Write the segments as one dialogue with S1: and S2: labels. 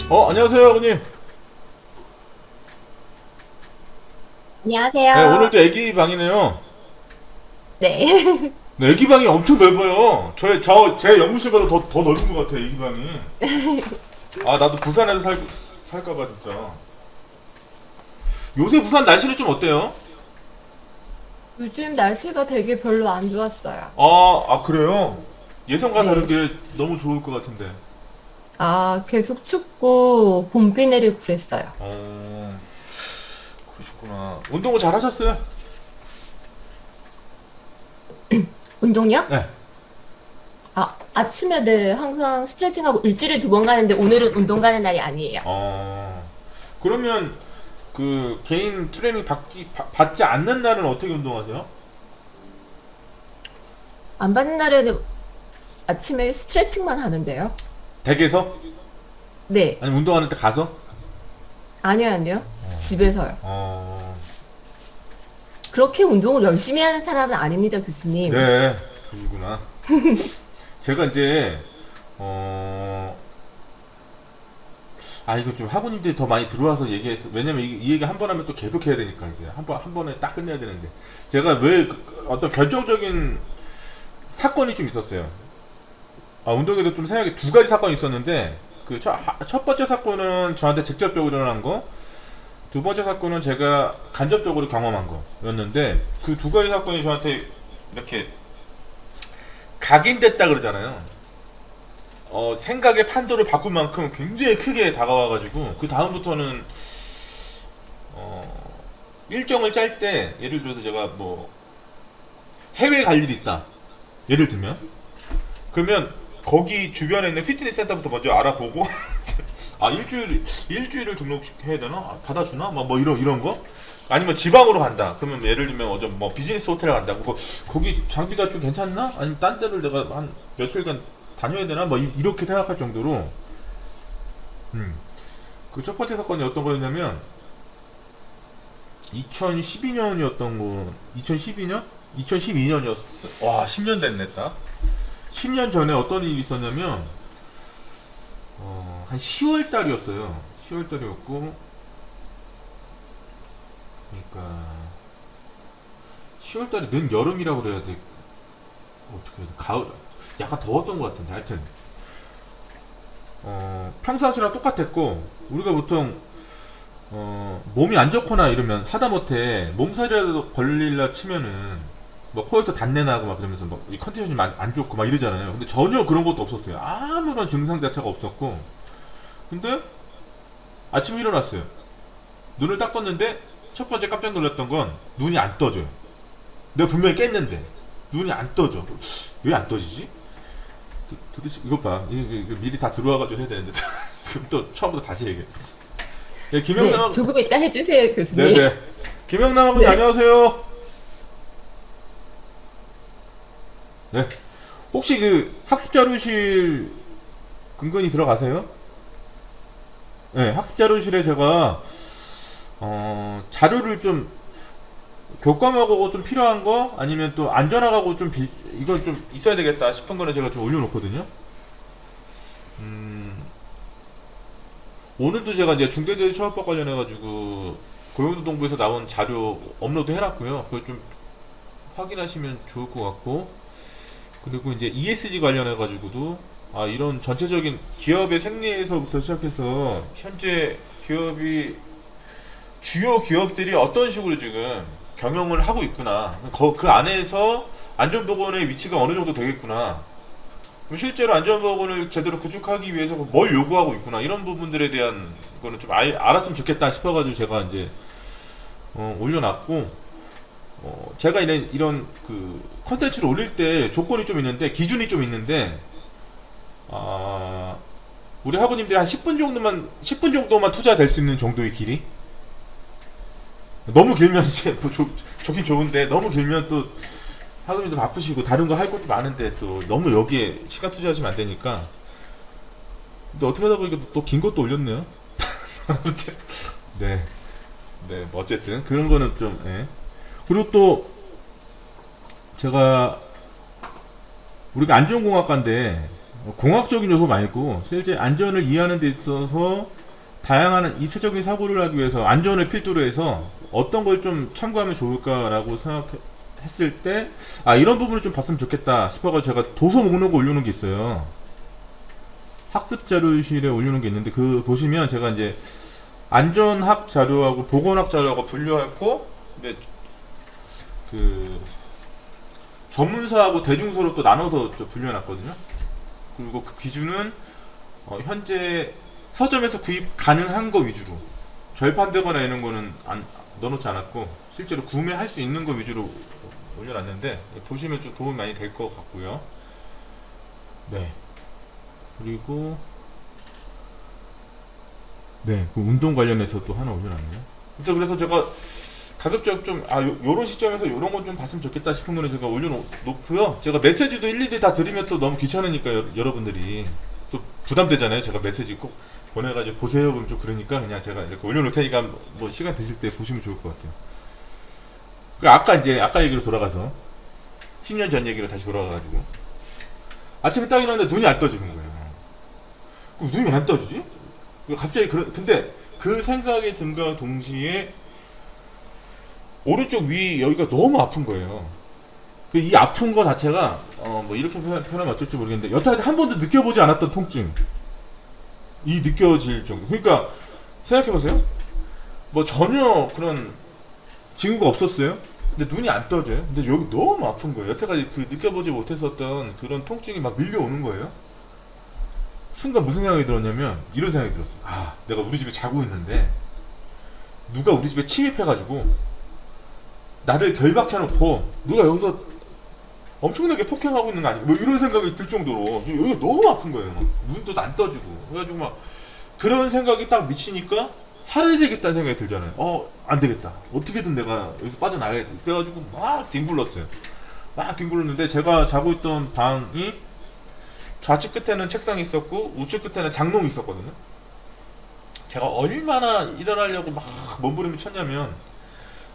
S1: 안녕하세요, 아버님. 네,
S2: 안녕하세요.
S1: 오늘도 애기 방이네요.
S2: 네.
S1: 네, 애기 방이 엄청 넓어요. 제 연구실보다 더 넓은 것 같아요, 애기 방이. 아, 나도 부산에서 살까봐, 진짜. 요새 부산 날씨는 좀 어때요?
S2: 요즘 날씨가 되게 별로 안 좋았어요.
S1: 그래요? 예상과
S2: 네.
S1: 다르게 너무 좋을 것 같은데.
S2: 계속 춥고 봄비 내리고 그랬어요.
S1: 어, 그러셨구나. 운동을 잘 하셨어요?
S2: 운동요?
S1: 네.
S2: 아침에 네, 항상 스트레칭하고 일주일에 2번 가는데 오늘은 운동 가는 날이 아니에요.
S1: 그러면 그 개인 트레이닝 받지 않는 날은 어떻게 운동하세요?
S2: 안 받는 날에는 아침에 스트레칭만 하는데요.
S1: 댁에서?
S2: 네.
S1: 아니 운동하는 데 가서?
S2: 아니요, 아니요. 집에서요.
S1: 어,
S2: 그렇게 운동을 열심히 하는 사람은 아닙니다, 교수님.
S1: 네, 그러시구나. 제가 이제 어, 이거 좀 학우님들이 더 많이 들어와서 얘기해서 왜냐면 이 얘기 한 번 하면 또 계속 해야 되니까 이게 한 번에 딱 끝내야 되는데 제가 왜 어떤 결정적인 사건이 좀 있었어요. 운동에도 좀 생각이 두 가지 사건이 있었는데 그 첫 번째 사건은 저한테 직접적으로 일어난 거, 두 번째 사건은 제가 간접적으로 경험한 거였는데 그 두 가지 사건이 저한테 이렇게 각인됐다 그러잖아요. 생각의 판도를 바꿀 만큼 굉장히 크게 다가와가지고 그 다음부터는 일정을 짤 때 예를 들어서 제가 뭐 해외 갈 일이 있다. 예를 들면 그러면 거기 주변에 있는 피트니스 센터부터 먼저 알아보고 일주일을 등록해야 되나? 받아주나? 뭐 이런 거? 아니면 지방으로 간다. 그러면 예를 들면 어제 뭐 비즈니스 호텔에 간다. 거기 장비가 좀 괜찮나? 아니면 딴 데를 내가 한 며칠간 다녀야 되나? 이렇게 생각할 정도로 그 첫 번째 사건이 어떤 거였냐면 2012년이었던 거 2012년? 2012년이었어. 와 10년 됐네 딱. 10년 전에 어떤 일이 있었냐면 한 10월 달이었어요. 10월 달이었고 그러니까 10월 달이 늦 여름이라고 그래야 돼. 어떻게 해야 돼? 가을 약간 더웠던 것 같은데 하여튼 평상시랑 똑같았고 우리가 보통 몸이 안 좋거나 이러면 하다못해 몸살이라도 걸릴라 치면은 뭐 코에서 단내 나고 막 그러면서 이 컨디션이 안 좋고 막 이러잖아요. 근데 전혀 그런 것도 없었어요. 아무런 증상 자체가 없었고 근데 아침에 일어났어요. 눈을 딱 떴는데 첫 번째 깜짝 놀랐던 건 눈이 안 떠져요. 내가 분명히 깼는데 눈이 안 떠져. 왜 안 떠지지? 도대체 이것 봐. 이거 미리 다 들어와가지고 해야 되는데 그럼 또 처음부터 다시 얘기해. 네,
S2: 네.
S1: 김영남.
S2: 조금 이따 해주세요, 교수님.
S1: 네네. 김영남 하고님
S2: 네.
S1: 안녕하세요. 네. 혹시 그 학습 자료실 근근히 들어가세요? 네, 학습 자료실에 제가 자료를 좀 교과목하고 좀 필요한 거 아니면 또 안전하고 좀 이건 좀 있어야 되겠다 싶은 거는 제가 좀 올려놓거든요. 음, 오늘도 제가 이제 중대재해처벌법 관련해가지고 고용노동부에서 나온 자료 업로드 해놨고요. 그걸 좀 확인하시면 좋을 것 같고 그리고 이제 ESG 관련해가지고도 이런 전체적인 기업의 생리에서부터 시작해서 현재 주요 기업들이 어떤 식으로 지금 경영을 하고 있구나. 그 안에서 안전보건의 위치가 어느 정도 되겠구나. 실제로 안전보건을 제대로 구축하기 위해서 뭘 요구하고 있구나. 이런 부분들에 대한 거는 좀 알았으면 좋겠다 싶어가지고 제가 이제 올려놨고 제가 이런 그 컨텐츠를 올릴 때 조건이 좀 있는데 기준이 좀 있는데 우리 학우님들이 한 10분 정도만 투자될 수 있는 정도의 길이. 너무 길면 이제 좋긴 좋은데 너무 길면 또 학우님도 바쁘시고 다른 거 할 것도 많은데 또 너무 여기에 시간 투자하시면 안 되니까. 근데 어떻게 하다 보니까 또 긴 것도 올렸네요. 아무튼 네, 네, 뭐 어쨌든 그런 거는 좀. 예. 그리고 또 제가 우리가 안전공학과인데 공학적인 요소 말고 실제 안전을 이해하는 데 있어서 다양한 입체적인 사고를 하기 위해서 안전을 필두로 해서 어떤 걸 좀 참고하면 좋을까라고 생각했을 때 이런 부분을 좀 봤으면 좋겠다 싶어가지고 제가 도서 목록을 올려놓은 게 있어요. 학습 자료실에 올려놓은 게 있는데 그 보시면 제가 이제 안전학 자료하고 보건학 자료하고 분류했고 근데 그 전문서하고 대중서로 또 나눠서 분류해놨거든요. 그리고 그 기준은 현재 서점에서 구입 가능한 거 위주로 절판되거나 이런 거는 넣어놓지 않았고 실제로 구매할 수 있는 거 위주로 올려놨는데 보시면 좀 도움이 많이 될 것 같고요. 네. 그리고 네, 그 운동 관련해서 또 하나 올려놨네요. 일단 그래서 제가 가급적 좀 요런 시점에서 요런 건 좀 봤으면 좋겠다 싶은 거는 제가 올려놓고요. 제가 메시지도 일일이 다 드리면 또 너무 귀찮으니까 여러분들이 또 부담되잖아요. 제가 메시지 꼭 보내가지고 보세요 그러면 좀 그러니까 그냥 제가 이렇게 올려놓을 테니까 뭐 시간 되실 때 보시면 좋을 것 같아요. 아까 얘기로 돌아가서 10년 전 얘기로 다시 돌아가가지고 아침에 딱 일어났는데 눈이 안 떠지는 거예요. 그럼 눈이 왜 안 떠지지? 갑자기 근데 그 생각이 든과 동시에 오른쪽 위 여기가 너무 아픈 거예요. 이 아픈 거 자체가 뭐 이렇게 표현하면 어쩔지 모르겠는데 여태까지 한 번도 느껴보지 않았던 통증 이 느껴질 정도. 그러니까 생각해보세요. 뭐 전혀 그런 징후가 없었어요. 근데 눈이 안 떠져요. 근데 여기 너무 아픈 거예요. 여태까지 그 느껴보지 못했었던 그런 통증이 막 밀려오는 거예요. 순간 무슨 생각이 들었냐면 이런 생각이 들었어요. 내가 우리 집에 자고 있는데 누가 우리 집에 침입해가지고 나를 결박해놓고 누가 여기서 엄청나게 폭행하고 있는 거 아니야? 뭐 이런 생각이 들 정도로 여기가 너무 아픈 거예요. 막 눈도 안 떠지고 그래가지고 막 그런 생각이 딱 미치니까 살아야 되겠다는 생각이 들잖아요. 안 되겠다. 어떻게든 내가 여기서 빠져나가야겠다. 그래가지고 막 뒹굴렀어요. 막 뒹굴렀는데 제가 자고 있던 방이 좌측 끝에는 책상이 있었고 우측 끝에는 장롱이 있었거든요. 제가 얼마나 일어나려고 막 몸부림을 쳤냐면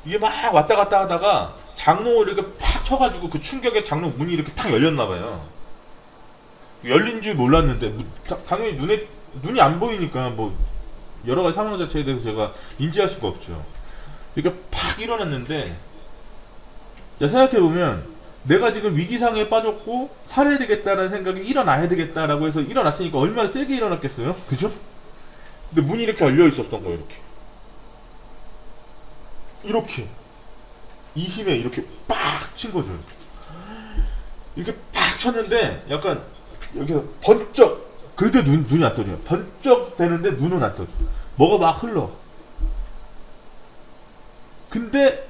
S1: 이게 막 왔다 갔다 하다가 장롱을 이렇게 팍 쳐가지고 그 충격에 장롱 문이 이렇게 탁 열렸나봐요. 열린 줄 몰랐는데 당연히 눈이 안 보이니까 뭐 여러 가지 상황 자체에 대해서 제가 인지할 수가 없죠. 이렇게 팍 일어났는데 생각해보면 내가 지금 위기상에 빠졌고 살아야 되겠다는 생각이 일어나야 되겠다라고 해서 일어났으니까 얼마나 세게 일어났겠어요? 그죠? 근데 문이 이렇게 열려 있었던 거예요. 이렇게 이 힘에 이렇게 빡 친 거죠. 이렇게 팍 쳤는데 약간 여기서 번쩍 그래도 눈이 안 떠져요. 번쩍 되는데 눈은 안 떠져. 뭐가 막 흘러. 근데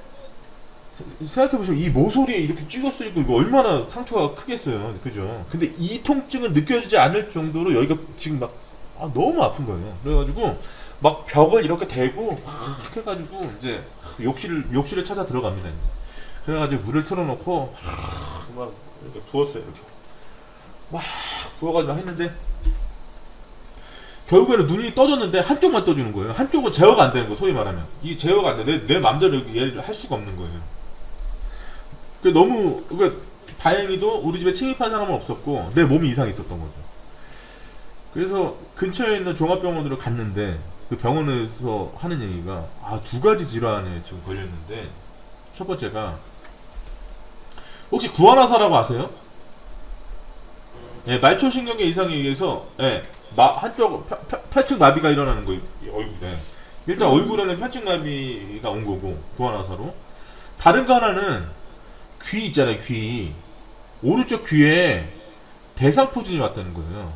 S1: 생각해보시면 이 모서리에 이렇게 찍었으니까 이거 얼마나 상처가 크겠어요. 그죠? 근데 이 통증은 느껴지지 않을 정도로 여기가 지금 막 너무 아픈 거예요. 그래가지고 막 벽을 이렇게 대고 막 해가지고 이제 욕실을 찾아 들어갑니다. 이제. 그래가지고 물을 틀어놓고 막 이렇게 부었어요. 이렇게 막 부어가지고 했는데 결국에는 눈이 떠졌는데 한쪽만 떠주는 거예요. 한쪽은 제어가 안 되는 거, 소위 말하면. 이 제어가 안 돼. 내 맘대로 얘를 할 수가 없는 거예요. 그러니까 다행히도 우리 집에 침입한 사람은 없었고 내 몸이 이상이 있었던 거죠. 그래서 근처에 있는 종합병원으로 갔는데 그 병원에서 하는 얘기가 두 가지 질환에 지금 걸렸는데 첫 번째가 혹시 구안화사라고 아세요? 예, 말초신경계 이상에 의해서 한쪽 편측 마비가 일어나는 거예요. 얼굴에. 일단 얼굴에는 편측 마비가 온 거고 구안화사로. 다른 거 하나는 귀 있잖아요. 귀 오른쪽 귀에 대상포진이 왔다는 거예요.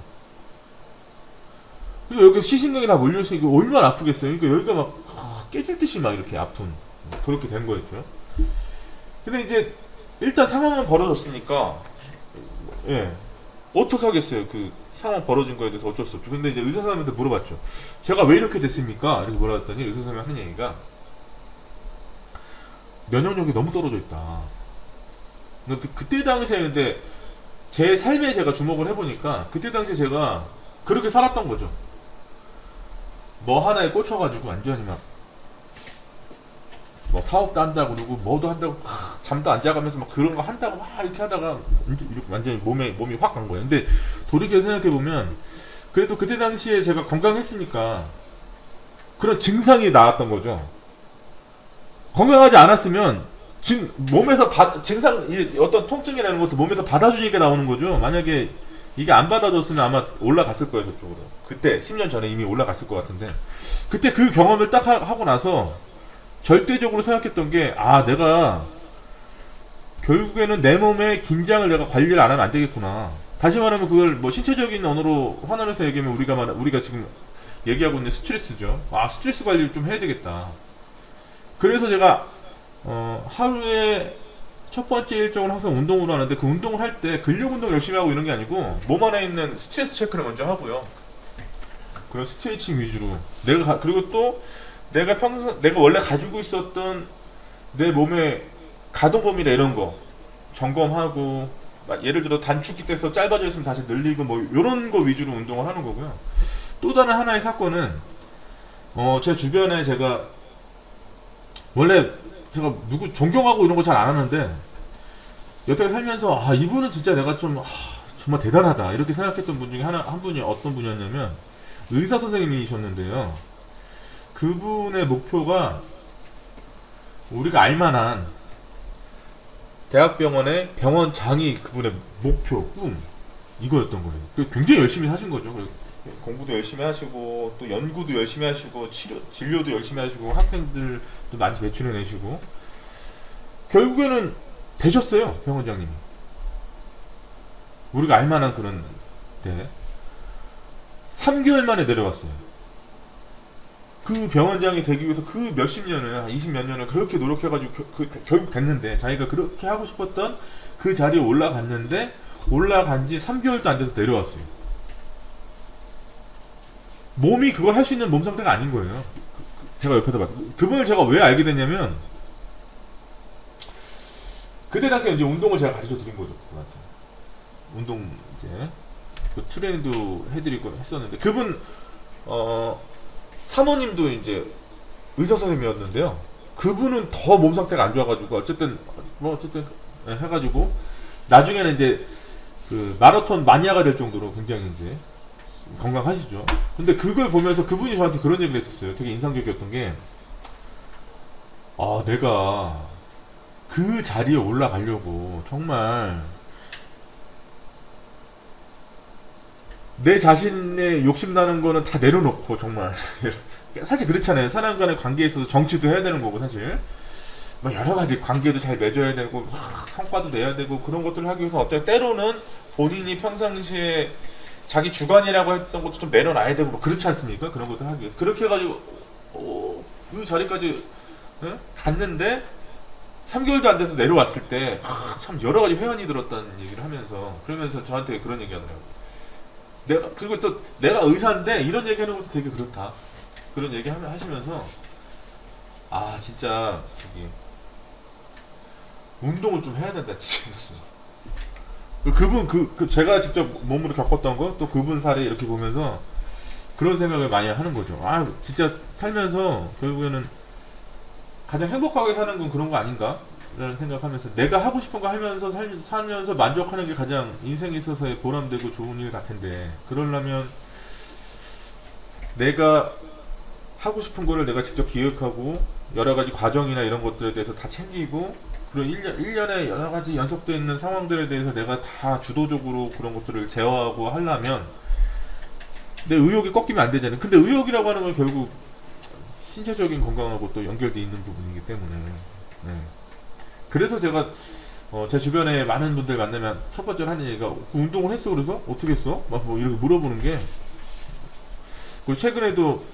S1: 그리고 여기 시신경이 다 몰려있으니까 얼마나 아프겠어요. 그러니까 여기가 막 깨질 듯이 막 이렇게 아픈 그렇게 된 거였죠. 근데 이제 일단 상황은 벌어졌으니까 어떻게 하겠어요. 그 상황 벌어진 거에 대해서 어쩔 수 없죠. 근데 이제 의사 선생님한테 물어봤죠. 제가 왜 이렇게 됐습니까? 이렇게 물어봤더니 의사 선생님이 하는 얘기가 면역력이 너무 떨어져 있다. 그때 당시에 근데 제 삶에 제가 주목을 해보니까 그때 당시에 제가 그렇게 살았던 거죠. 뭐 하나에 꽂혀가지고 완전히 막 뭐 사업도 한다고 그러고 뭐도 한다고 잠도 안 자가면서 막 그런 거 한다고 막 이렇게 하다가 이렇게 완전히 몸이 확 간 거예요. 근데 돌이켜 생각해보면 그래도 그때 당시에 제가 건강했으니까 그런 증상이 나왔던 거죠. 건강하지 않았으면 지금 몸에서 증상, 어떤 통증이라는 것도 몸에서 받아주니까 나오는 거죠. 만약에 이게 안 받아줬으면 아마 올라갔을 거예요, 저쪽으로. 그때 10년 전에 이미 올라갔을 것 같은데, 그때 그 경험을 딱 하고 나서 절대적으로 생각했던 게, 아, 내가 결국에는 내 몸의 긴장을 내가 관리를 안 하면 안 되겠구나. 다시 말하면 그걸 뭐 신체적인 언어로 환원해서 얘기하면 우리가 지금 얘기하고 있는 스트레스죠. 아, 스트레스 관리를 좀 해야 되겠다. 그래서 제가 하루에 첫 번째 일정을 항상 운동으로 하는데, 그 운동을 할 때 근력 운동 열심히 하고 이런 게 아니고 몸 안에 있는 스트레스 체크를 먼저 하고요. 그런 스트레칭 위주로 그리고 또 내가 원래 가지고 있었던 내 몸의 가동 범위나 이런 거 점검하고, 예를 들어 단축기 떼서 짧아져 있으면 다시 늘리고 뭐 이런 거 위주로 운동을 하는 거고요. 또 다른 하나의 사건은 제 주변에 제가 원래 제가 누구 존경하고 이런 거 잘 안 하는데, 여태까지 살면서 아, 이분은 진짜 내가 좀 정말 대단하다 이렇게 생각했던 분 중에 한 분이 어떤 분이었냐면 의사 선생님이셨는데요. 그분의 목표가 우리가 알만한 대학병원의 병원장이 그분의 목표, 꿈 이거였던 거예요. 굉장히 열심히 하신 거죠. 공부도 열심히 하시고 또 연구도 열심히 하시고 진료도 열심히 하시고 학생들도 많이 배출해 내시고 결국에는 되셨어요, 병원장님이. 우리가 알만한 그런 데 3개월 만에 내려왔어요. 그 병원장이 되기 위해서 그 몇십 년을, 한 20몇 년을 그렇게 노력해가지고 결국 됐는데, 자기가 그렇게 하고 싶었던 그 자리에 올라갔는데 올라간 지 3개월도 안 돼서 내려왔어요. 몸이 그걸 할 수 있는 몸 상태가 아닌 거예요. 제가 옆에서 봤어요. 그분을 제가 왜 알게 됐냐면, 그때 당시에 이제 운동을 제가 가르쳐 드린 거죠, 그분한테. 운동 이제 그 트레이닝도 해드리고 했었는데, 그분 사모님도 이제 의사 선생님이었는데요. 그분은 더 몸 상태가 안 좋아가지고 어쨌든 해가지고 나중에는 이제 그 마라톤 마니아가 될 정도로 굉장히 이제 건강하시죠. 근데 그걸 보면서 그분이 저한테 그런 얘기를 했었어요. 되게 인상적이었던 게, 아, 내가 그 자리에 올라가려고 정말 내 자신의 욕심나는 거는 다 내려놓고, 정말 사실 그렇잖아요. 사람 간의 관계에 있어서 정치도 해야 되는 거고, 사실 뭐 여러 가지 관계도 잘 맺어야 되고 성과도 내야 되고, 그런 것들을 하기 위해서 어떤 때로는 본인이 평상시에 자기 주관이라고 했던 것도 좀 내려놔야 되고 뭐 그렇지 않습니까? 그런 것들 하기 위해서 그렇게 해가지고 그 자리까지 갔는데 3개월도 안 돼서 내려왔을 때 참 여러 가지 회한이 들었다는 얘기를 하면서, 그러면서 저한테 그런 얘기 하더라고요. 그리고 또 내가 의사인데 이런 얘기 하는 것도 되게 그렇다, 그런 얘기 하시면서, 아, 진짜 저기 운동을 좀 해야 된다 진짜. 그분 제가 직접 몸으로 겪었던 거, 또 그분 사례 이렇게 보면서 그런 생각을 많이 하는 거죠. 아, 진짜 살면서 결국에는 가장 행복하게 사는 건 그런 거 아닌가? 라는 생각하면서, 내가 하고 싶은 거 하면서 살면서 만족하는 게 가장 인생에 있어서의 보람되고 좋은 일 같은데, 그러려면 내가 하고 싶은 거를 내가 직접 기획하고 여러 가지 과정이나 이런 것들에 대해서 다 챙기고, 그리고 1년에 여러 가지 연속되어 있는 상황들에 대해서 내가 다 주도적으로 그런 것들을 제어하고 하려면 내 의욕이 꺾이면 안 되잖아요. 근데 의욕이라고 하는 건 결국 신체적인 건강하고 또 연결되어 있는 부분이기 때문에, 네. 그래서 제가 제 주변에 많은 분들 만나면 첫 번째로 하는 얘기가, 운동을 했어? 그래서 어떻게 했어? 막 뭐 이렇게 물어보는 게, 그리고 최근에도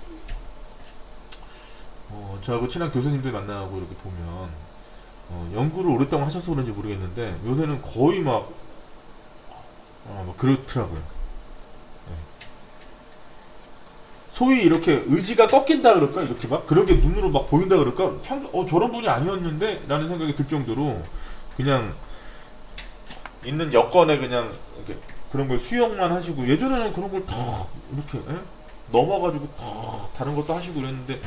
S1: 저하고 친한 교수님들 만나고 이렇게 보면 연구를 오랫동안 하셔서 그런지 모르겠는데 요새는 거의 막 그렇더라고요. 네. 소위 이렇게 의지가 꺾인다 그럴까, 이렇게 막 그런 게 눈으로 막 보인다 그럴까, 저런 분이 아니었는데 라는 생각이 들 정도로 그냥 있는 여건에 그냥 이렇게 그런 걸 수용만 하시고, 예전에는 그런 걸 다 이렇게 넘어가지고 다 다른 것도 하시고 그랬는데,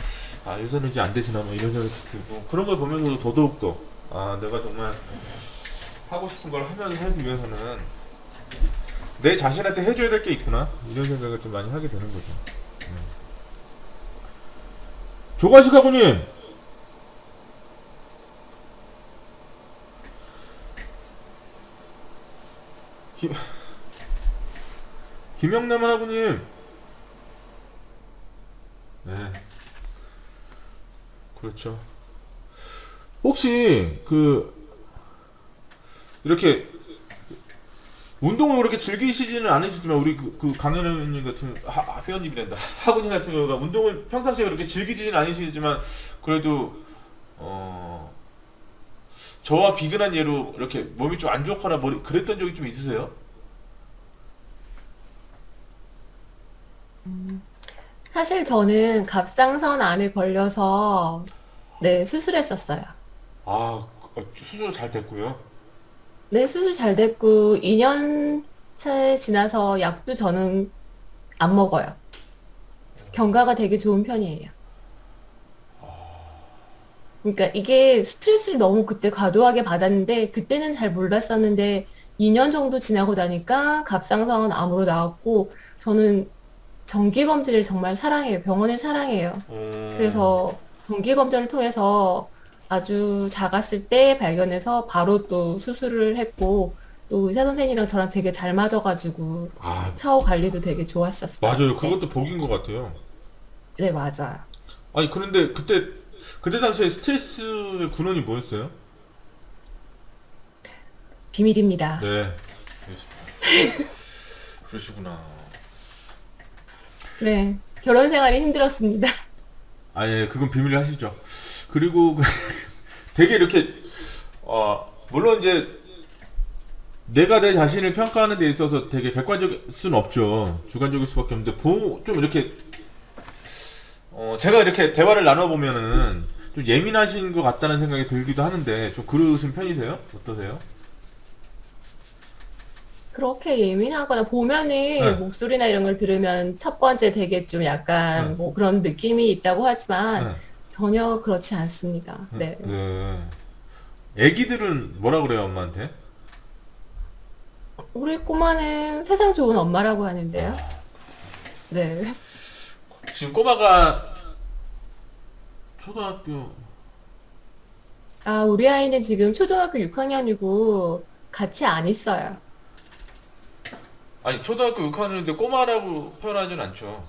S1: 아, 요새는 이제 안 되시나 뭐 이런 생각이 들고, 그런 걸 보면서도 더더욱더 내가 정말 하고 싶은 걸 하면서 살기 위해서는 내 자신한테 해줘야 될 게 있구나 이런 생각을 좀 많이 하게 되는 거죠. 조관식 학우님, 김영남 학우님, 네, 그렇죠. 혹시 이렇게 운동을 그렇게 즐기시지는 않으시지만 우리 그 강연님 같은 회원님이란다 학우님 같은 경우가 운동을 평상시에 그렇게 즐기지는 않으시지만 그래도 저와 비근한 예로 이렇게 몸이 좀 안 좋거나 그랬던 적이 좀 있으세요?
S2: 사실 저는 갑상선 암에 걸려서 네, 수술했었어요.
S1: 아, 수술 잘 됐고요.
S2: 네, 수술 잘 됐고 2년 차에 지나서 약도 저는 안 먹어요. 경과가 되게 좋은 편이에요. 그러니까 이게 스트레스를 너무 그때 과도하게 받았는데 그때는 잘 몰랐었는데 2년 정도 지나고 나니까 갑상선 암으로 나왔고 저는 정기 검진을 정말 사랑해요. 병원을 사랑해요. 그래서 정기 검진을 통해서 아주 작았을 때 발견해서 바로 또 수술을 했고 또 의사 선생님이랑 저랑 되게 잘 맞아가지고
S1: 아,
S2: 차후 관리도 되게 좋았었어요.
S1: 맞아요.
S2: 네,
S1: 그것도 복인 것 같아요.
S2: 네 맞아요.
S1: 아니, 그런데 그때 당시에 스트레스의 근원이 뭐였어요?
S2: 비밀입니다.
S1: 네. 그러시구나.
S2: 네, 결혼 생활이 힘들었습니다.
S1: 아, 예, 그건 비밀로 하시죠. 그리고 되게 이렇게, 물론 이제 내가 내 자신을 평가하는 데 있어서 되게 객관적일 수는 없죠. 주관적일 수밖에 없는데, 좀 이렇게, 제가 이렇게 대화를 나눠보면은 좀 예민하신 것 같다는 생각이 들기도 하는데, 좀 그러신 편이세요? 어떠세요?
S2: 그렇게 예민하거나 보면은
S1: 네.
S2: 목소리나 이런 걸 들으면 첫 번째 되게 좀 약간
S1: 네.
S2: 뭐 그런 느낌이 있다고 하지만
S1: 네.
S2: 전혀 그렇지 않습니다. 네.
S1: 네. 애기들은 뭐라 그래요, 엄마한테?
S2: 우리 꼬마는 세상 좋은 엄마라고 하는데요. 네.
S1: 지금 꼬마가 초등학교,
S2: 아, 우리 아이는 지금 초등학교 6학년이고 같이 안 있어요.
S1: 아니, 초등학교 6학년인데 꼬마라고 표현하진 않죠.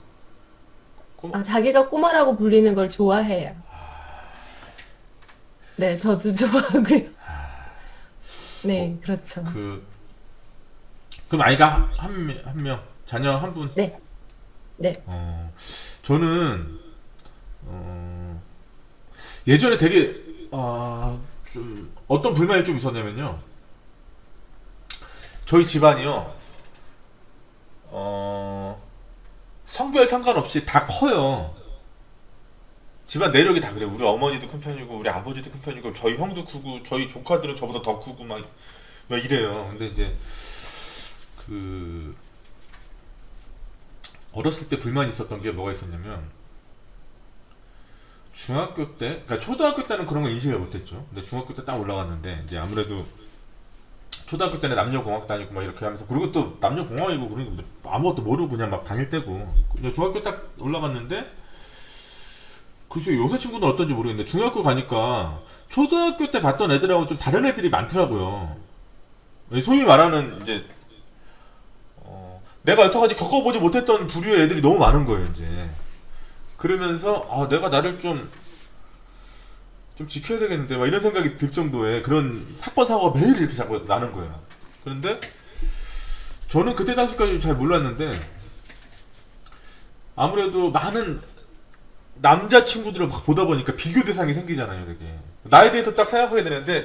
S1: 꼬마,
S2: 아, 자기가 꼬마라고 불리는 걸 좋아해요. 네, 저도 좋아하고요. 네, 그렇죠.
S1: 그럼 아이가 한 명, 자녀 한 분.
S2: 네, 네.
S1: 저는, 예전에 되게, 좀, 어떤 불만이 좀 있었냐면요. 저희 집안이요, 성별 상관없이 다 커요. 집안 내력이 다 그래요. 우리 어머니도 큰 편이고, 우리 아버지도 큰 편이고, 저희 형도 크고, 저희 조카들은 저보다 더 크고, 막 이래요. 근데 이제, 그, 어렸을 때 불만이 있었던 게 뭐가 있었냐면, 중학교 때, 그러니까 초등학교 때는 그런 거 인식을 못했죠. 근데 중학교 때 딱 올라갔는데, 이제 아무래도 초등학교 때는 남녀공학 다니고 막 이렇게 하면서, 그리고 또 남녀공학이고 그러니까 뭐 아무것도 모르고 그냥 막 다닐 때고, 근데 중학교 딱 올라갔는데, 글쎄 요새 친구는 어떤지 모르겠는데, 중학교 가니까 초등학교 때 봤던 애들하고 좀 다른 애들이 많더라고요. 소위 말하는 이제 내가 여태까지 겪어보지 못했던 부류의 애들이 너무 많은 거예요, 이제. 그러면서 내가 나를 좀 지켜야 되겠는데 막 이런 생각이 들 정도의 그런 사건 사고가 매일 이렇게 자꾸 나는 거예요. 그런데 저는 그때 당시까지 잘 몰랐는데 아무래도 많은 남자 친구들을 막 보다 보니까 비교 대상이 생기잖아요, 되게. 나에 대해서 딱 생각하게 되는데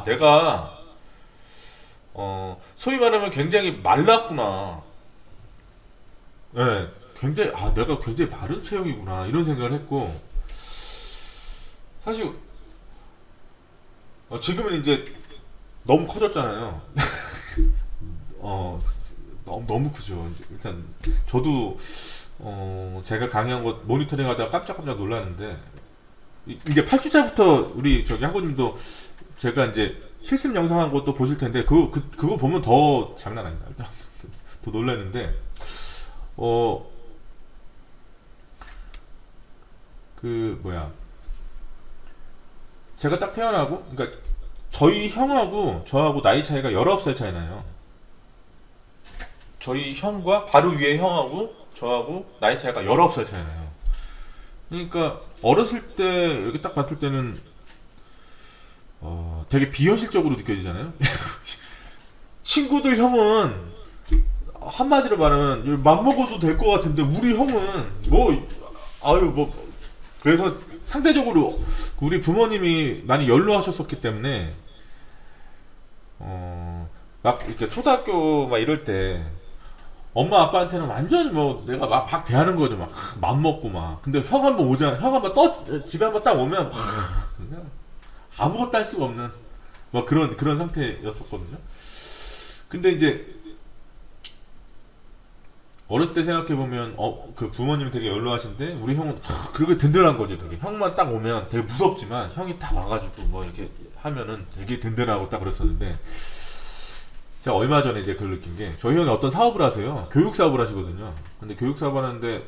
S1: 내가 소위 말하면 굉장히 말랐구나. 네, 굉장히 내가 굉장히 마른 체형이구나 이런 생각을 했고, 사실 지금은 이제 너무 커졌잖아요. 어, 너무 크죠. 일단 저도 제가 강의한 거 모니터링 하다가 깜짝깜짝 놀랐는데, 이제 8주차부터 우리 저기 학우님도 제가 이제 실습 영상 한 것도 보실 텐데 그거 보면 더 장난 아니다. 더 놀랐는데, 그 뭐야, 제가 딱 태어나고, 그러니까 저희 형하고 저하고 나이 차이가 19살 차이 나요. 저희 형과 바로 위에 형하고 저하고 나이 차이가 19살 차이 나요. 그러니까 어렸을 때 이렇게 딱 봤을 때는 되게 비현실적으로 느껴지잖아요. 친구들 형은 한마디로 말하면 맘먹어도 될 것 같은데 우리 형은 뭐 아유 뭐 그래서 상대적으로 우리 부모님이 많이 연로하셨었기 때문에 막 이렇게 초등학교 막 이럴 때 엄마 아빠한테는 완전 뭐 내가 막 대하는 거죠. 막 맘먹고 막. 근데 형 한번 오잖아. 형 한번 집에 한번 딱 오면 그냥 아무것도 할 수가 없는 뭐 그런 상태였었거든요. 근데 이제 어렸을 때 생각해 보면 그 부모님이 되게 연로하신데 우리 형은 그렇게 든든한 거죠. 되게 형만 딱 오면 되게 무섭지만 형이 딱 와가지고 뭐 이렇게 하면은 되게 든든하고 딱 그랬었는데 제가 얼마 전에 이제 그걸 느낀 게 저희 형이 어떤 사업을 하세요. 교육 사업을 하시거든요. 근데 교육 사업을 하는데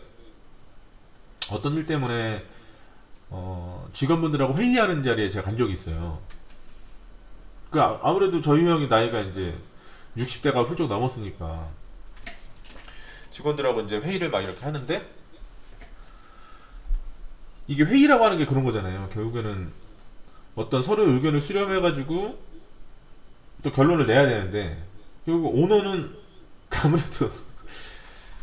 S1: 어떤 일 때문에 직원분들하고 회의하는 자리에 제가 간 적이 있어요. 그 아무래도 저희 형이 나이가 이제 60대가 훌쩍 넘었으니까 직원들하고 이제 회의를 막 이렇게 하는데 이게 회의라고 하는 게 그런 거잖아요. 결국에는 어떤 서로의 의견을 수렴해가지고 또 결론을 내야 되는데 결국 오너는 아무래도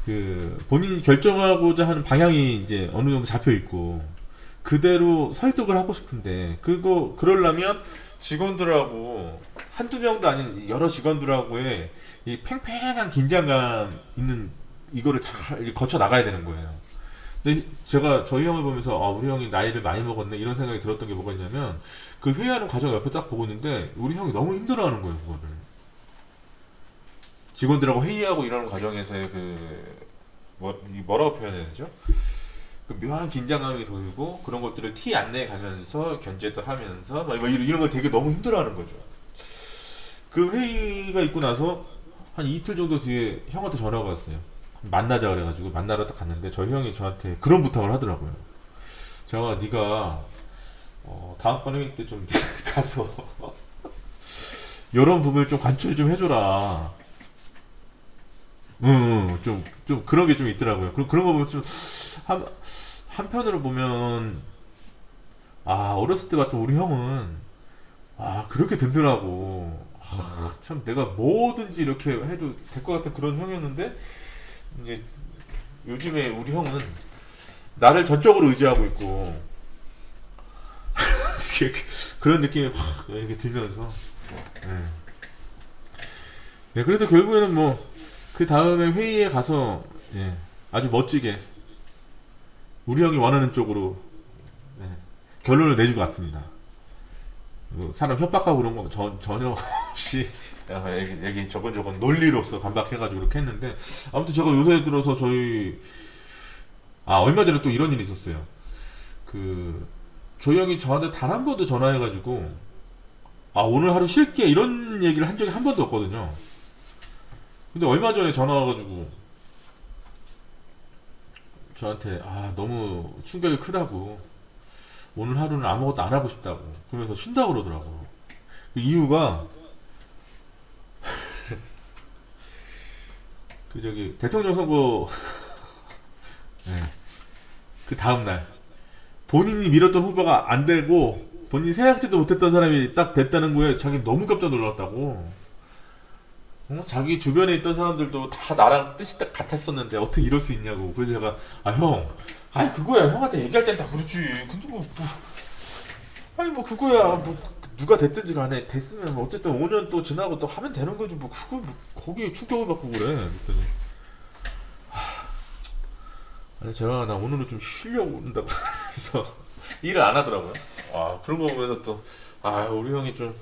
S1: 그 본인이 결정하고자 하는 방향이 이제 어느 정도 잡혀 있고 그대로 설득을 하고 싶은데 그러려면 직원들하고 한두 명도 아닌 여러 직원들하고의 이 팽팽한 긴장감 있는 이거를 잘 이렇게 거쳐 나가야 되는 거예요. 근데 제가 저희 형을 보면서 우리 형이 나이를 많이 먹었네 이런 생각이 들었던 게 뭐가 있냐면 그 회의하는 과정 옆에 딱 보고 있는데 우리 형이 너무 힘들어하는 거예요. 그거를 직원들하고 회의하고 이러는 과정에서의 뭐라고 표현해야 되죠? 그 묘한 긴장감이 돌고 그런 것들을 티 안 내 가면서 견제도 하면서 막 이런 걸 되게 너무 힘들어하는 거죠. 그 회의가 있고 나서 한 이틀 정도 뒤에 형한테 전화가 왔어요. 만나자 그래가지고 만나러 딱 갔는데 저희 형이 저한테 그런 부탁을 하더라고요. 제가 네가 다음번 회의 때 좀 가서 이런 부분을 좀 관철 좀 해줘라. 좀 그런 게 좀 있더라고요. 그런 거 보면 좀 한편으로 보면 어렸을 때 봤던 우리 형은 그렇게 든든하고 참 내가 뭐든지 이렇게 해도 될 것 같은 그런 형이었는데 이제 요즘에 우리 형은 나를 전적으로 의지하고 있고 그런 느낌이 확 이렇게 들면서 네, 그래도 결국에는 뭐 그 다음에 회의에 가서 아주 멋지게 우리 형이 원하는 쪽으로 결론을 내주고 왔습니다. 사람 협박하고 그런 거 전혀 없이 얘기 저건 논리로서 반박해가지고 그렇게 했는데 아무튼 제가 요새 들어서 얼마 전에 또 이런 일이 있었어요. 저희 형이 저한테 단 한 번도 전화해가지고 오늘 하루 쉴게 이런 얘기를 한 적이 한 번도 없거든요. 근데 얼마 전에 전화 와가지고 저한테 너무 충격이 크다고 오늘 하루는 아무것도 안 하고 싶다고 그러면서 쉰다고 그러더라고. 그 이유가 대통령 선거 그 다음날 본인이 밀었던 후보가 안 되고 본인이 생각지도 못했던 사람이 딱 됐다는 거에 자기 너무 깜짝 놀랐다고. 자기 주변에 있던 사람들도 다 나랑 뜻이 딱 같았었는데 어떻게 이럴 수 있냐고. 그래서 제가 그거야 형한테 얘기할 땐 다 그렇지. 근데 그거야 누가 됐든지 간에 됐으면 뭐 어쨌든 5년 또 지나고 또 하면 되는 거지 뭐 그걸 거기에 충격을 받고 그래. 그랬더니 제가 나 오늘은 좀 쉬려고 온다고 그래서 일을 안 하더라고요. 그런 거 보면서 또 우리 형이 좀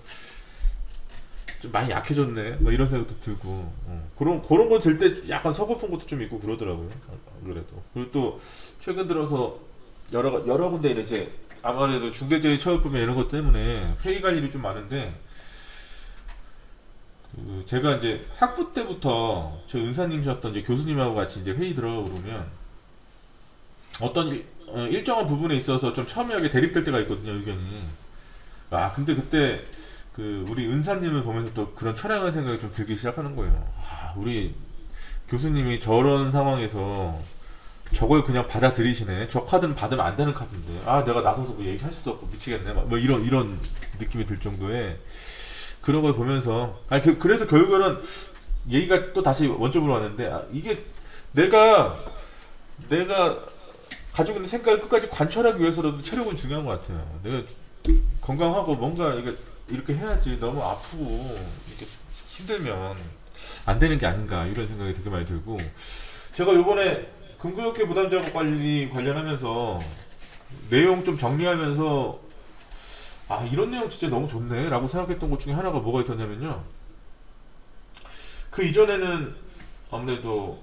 S1: 많이 약해졌네 뭐 이런 생각도 들고 그런 거 들 때 약간 서글픈 것도 좀 있고 그러더라고요. 그래도 그리고 또 최근 들어서 여러 군데 이제 아무래도 중대재해처벌법 이런 것 때문에 회의 갈 일이 좀 많은데 제가 이제 학부 때부터 저 은사님이셨던 이제 교수님하고 같이 이제 회의 들어보면 어떤 일정한 부분에 있어서 좀 첨예하게 대립될 때가 있거든요, 의견이. 아, 근데 그때 우리 은사님을 보면서 또 그런 철학의 생각이 좀 들기 시작하는 거예요. 아, 우리 교수님이 저런 상황에서 저걸 그냥 받아들이시네. 저 카드는 받으면 안 되는 카드인데. 아, 내가 나서서 뭐 얘기할 수도 없고 미치겠네. 뭐 이런 느낌이 들 정도의 그런 걸 보면서. 아, 그래서 결국은 얘기가 또 다시 원점으로 왔는데, 아, 이게 내가 가지고 있는 생각을 끝까지 관철하기 위해서라도 체력은 중요한 것 같아요. 내가 건강하고 뭔가 이렇게 해야지. 너무 아프고 이렇게 힘들면 안 되는 게 아닌가 이런 생각이 되게 많이 들고, 제가 요번에 근구역계 부담자금 관리 관련하면서 내용 좀 정리하면서 아, 이런 내용 진짜 너무 좋네 라고 생각했던 것 중에 하나가 뭐가 있었냐면요, 그 이전에는 아무래도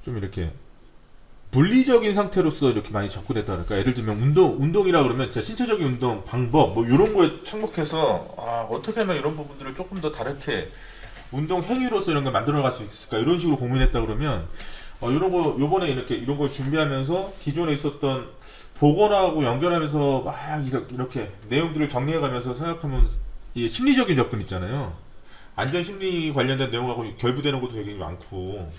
S1: 좀 이렇게 물리적인 상태로서 이렇게 많이 접근했다 그럴까. 예를 들면 운동이라 그러면 진짜 신체적인 운동 방법 뭐 이런 거에 착목해서 아, 어떻게 하면 이런 부분들을 조금 더 다르게 운동 행위로서 이런 걸 만들어갈 수 있을까 이런 식으로 고민했다 그러면 이런 거 요번에 이런 걸 준비하면서 기존에 있었던 복원하고 연결하면서 막 이렇게 내용들을 정리해가면서 생각하면 이 심리적인 접근 있잖아요. 안전 심리 관련된 내용하고 결부되는 것도 되게 많고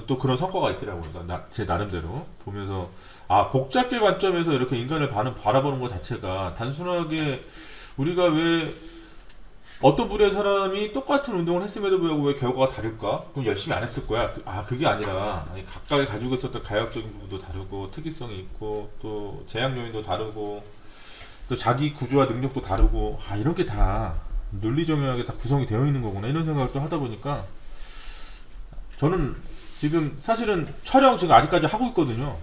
S1: 또 그런 성과가 있더라고요. 제 나름대로 보면서 아, 복잡계 관점에서 이렇게 인간을 바라보는 것 자체가 단순하게 우리가 왜 어떤 부류의 사람이 똑같은 운동을 했음에도 불구하고 왜 결과가 다를까? 그럼 열심히 안 했을 거야. 그게 아니라 각각이 가지고 있었던 가역적인 부분도 다르고 특이성이 있고 또 제약 요인도 다르고 또 자기 구조와 능력도 다르고 아, 이런 게 다 논리정연하게 다 구성이 되어 있는 거구나 이런 생각을 또 하다 보니까 저는 지금 사실은 촬영 지금 아직까지 하고 있거든요.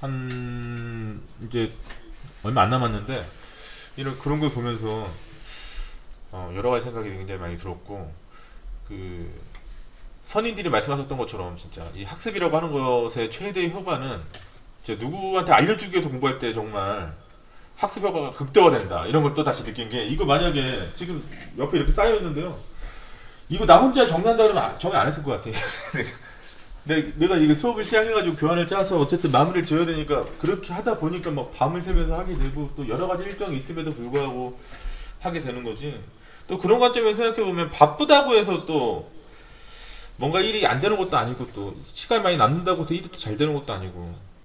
S1: 한 이제 얼마 안 남았는데 그런 걸 보면서 여러 가지 생각이 굉장히 많이 들었고, 선인들이 말씀하셨던 것처럼 진짜 이 학습이라고 하는 것의 최대의 효과는 진짜 누구한테 알려주기 위해서 공부할 때 정말 학습 효과가 극대화된다 이런 걸 또 다시 느낀 게, 이거 만약에 지금 옆에 이렇게 쌓여 있는데요, 이거 나 혼자 정리한다 그러면 정리 안 했을 것 같아. 내가 이게 수업을 시작해가지고 교환을 짜서 어쨌든 마무리를 지어야 되니까 그렇게 하다 보니까 막 밤을 새면서 하게 되고 또 여러 가지 일정이 있음에도 불구하고 하게 되는 거지. 또 그런 관점에서 생각해보면 바쁘다고 해서 또 뭔가 일이 안 되는 것도 아니고 또 시간이 많이 남는다고 해서 일이 또 잘 되는 것도 아니고